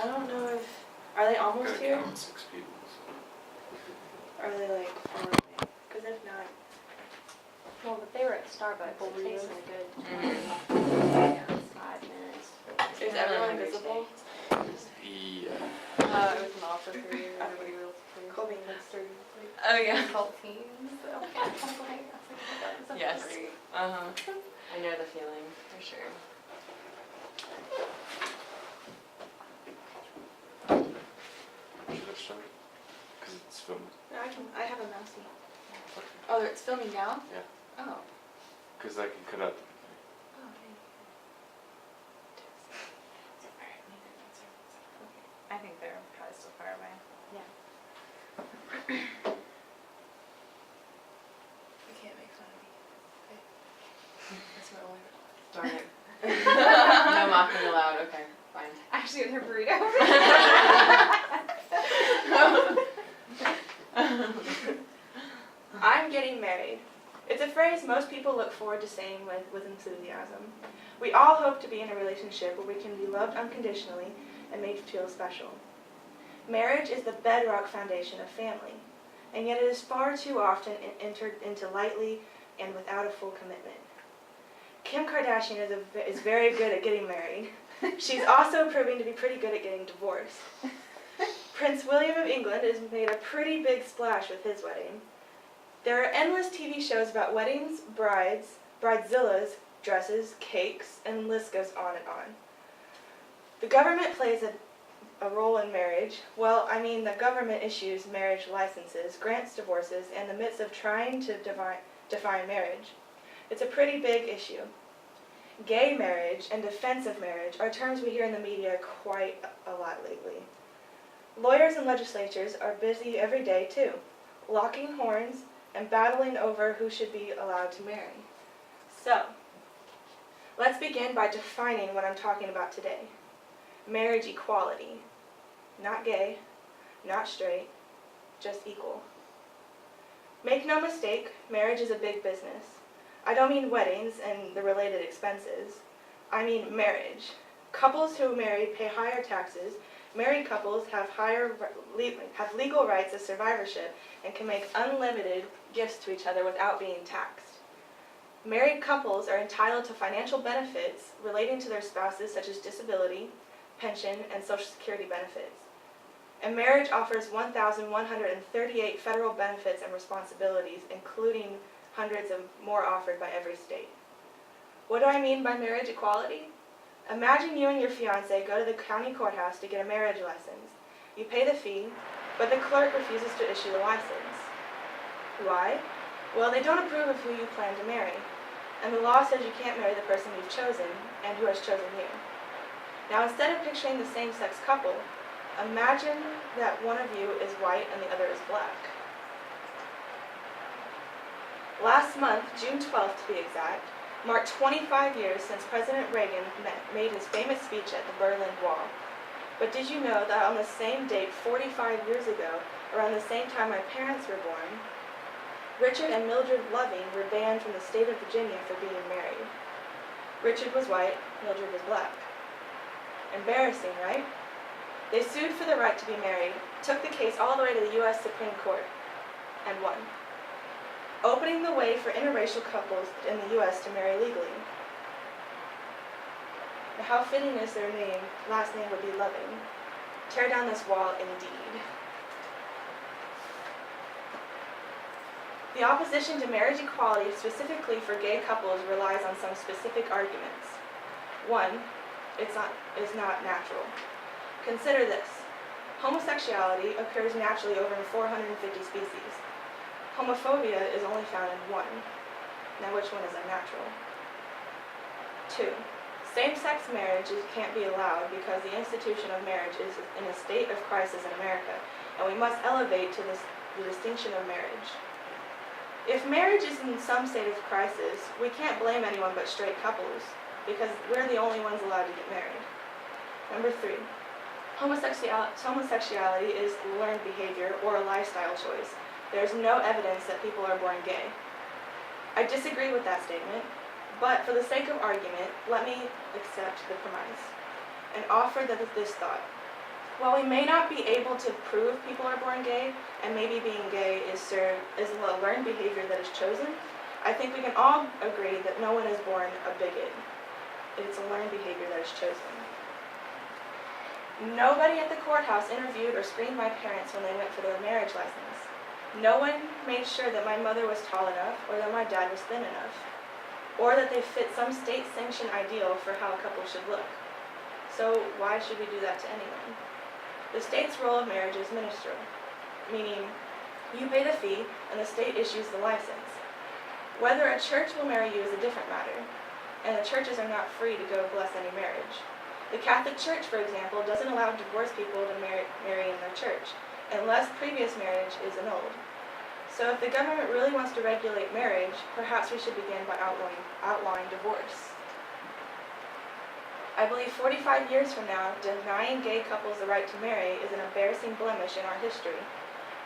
I don't know if... Are they almost Gotta here? count 6 people, so. Are they like far away? Because if not... Well, but they were at Starbucks. It takes them a good 5 minutes. Is everyone visible? Yeah. It was an offer for you. Everybody was free. Colby needs to... Oh, yeah. Cult teams. Yes. I know the feeling, for sure. Should I start? Because it's filming. I have a mousey. Oh, it's filming now? Yeah. Oh. Because I can cut out the I think they're probably still far away. Yeah. You can't make fun of me. Okay. That's my only request. Darn it. No mocking allowed. Okay, fine. Actually, with her burrito. I'm getting married. It's a phrase most people look forward to saying with enthusiasm. We all hope to be in a relationship where we can be loved unconditionally and made to feel special. Marriage is the bedrock foundation of family, and yet it is far too often entered into lightly and without a full commitment. Kim Kardashian is very good at getting married. She's also proving to be pretty good at getting divorced. Prince William of England has made a pretty big splash with his wedding. There are endless TV shows about weddings, brides, bridezillas, dresses, cakes, and the list goes on and on. The government plays a role in marriage. Well, I mean, the government issues marriage licenses, grants divorces, in the midst of trying to define marriage. It's a pretty big issue. Gay marriage and defensive marriage are terms we hear in the media quite a lot lately. Lawyers and legislatures are busy every day, too, locking horns and battling over who should be allowed to marry. So, let's begin by defining what I'm talking about today. Marriage equality. Not gay, not straight, just equal. Make no mistake, marriage is a big business. I don't mean weddings and the related expenses. I mean marriage. Couples who marry pay higher taxes. Married couples have legal rights of survivorship and can make unlimited gifts to each other without being taxed. Married couples are entitled to financial benefits relating to their spouses, such as disability, pension, and Social Security benefits. And marriage offers 1,138 federal benefits and responsibilities, including hundreds of more offered by every state. What do I mean by marriage equality? Imagine you and your fiancé go to the county courthouse to get a marriage license. You pay the fee, but the clerk refuses to issue the license. Why? Well, they don't approve of who you plan to marry, and the law says you can't marry the person you've chosen and who has chosen you. Now, instead of picturing the same-sex couple, imagine that one of you is white and the other is black. Last month, June 12th to be exact, marked 25 years since President Reagan made his famous speech at the Berlin Wall. But did you know that on the same date, 45 years ago, around the same time my parents were born, Richard and Mildred Loving were banned from the state of Virginia for being married. Richard was white, Mildred was black. Embarrassing, right? They sued for the right to be married, took the case all the way to the U.S. Supreme Court, and won, opening the way for interracial couples in the U.S. to marry legally. Now, how fitting is their name? Last name would be Loving. Tear down this wall, indeed. The opposition to marriage equality, specifically for gay couples, relies on some specific arguments. One, is not natural. Consider this. Homosexuality occurs naturally over 450 species. Homophobia is only found in one. Now, which one is unnatural? 2. Same-sex marriages can't be allowed because the institution of marriage is in a state of crisis in America, and we must elevate to the distinction of marriage. If marriage is in some state of crisis, we can't blame anyone but straight couples, because we're the only ones allowed to get married. Number 3. Homosexuality is learned behavior or a lifestyle choice. There's no evidence that people are born gay. I disagree with that statement, but for the sake of argument, let me accept the premise and offer this thought. While we may not be able to prove people are born gay, and maybe being gay is a learned behavior that is chosen, I think we can all agree that no one is born a bigot. It's a learned behavior that is chosen. Nobody at the courthouse interviewed or screened my parents when they went for their marriage license. No one made sure that my mother was tall enough or that my dad was thin enough, or that they fit some state-sanctioned ideal for how a couple should look. So why should we do that to anyone? The state's role of marriage is ministerial, meaning you pay the fee and the state issues the license. Whether a church will marry you is a different matter, and the churches are not free to go bless any marriage. The Catholic Church, for example, doesn't allow divorced people to marry in their church, unless previous marriage is annulled. So if the government really wants to regulate marriage, perhaps we should begin by outlawing divorce. I believe 45 years from now, denying gay couples the right to marry is an embarrassing blemish in our history.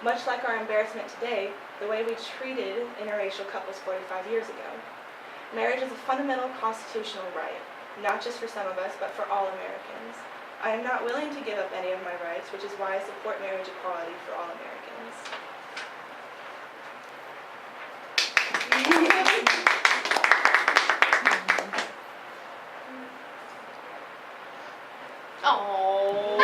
Much like our embarrassment today, the way we treated interracial couples 45 years ago. Marriage is a fundamental constitutional right, not just for some of us, but for all Americans. I am not willing to give up any of my rights, which is why I support marriage equality for all Americans. Oh.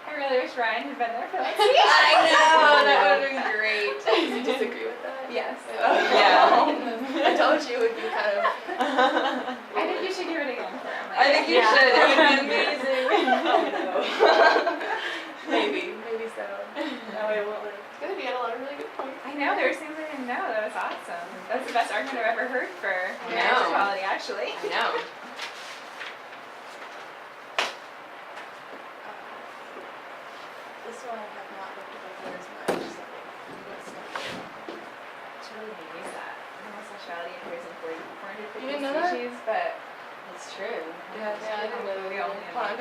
I really wish Ryan had been there for that. I know, that would have been great. Do you disagree with that? Yes. Yeah. I told you it would be kind of. I think you should do it again for him. I think you should. It would be amazing. Oh no. Maybe so. No, it won't. Good, you had a lot of really good points. I know, there were things I didn't know. That was awesome. That's the best argument I've ever heard for marriage know. equality, actually. I know. This one I have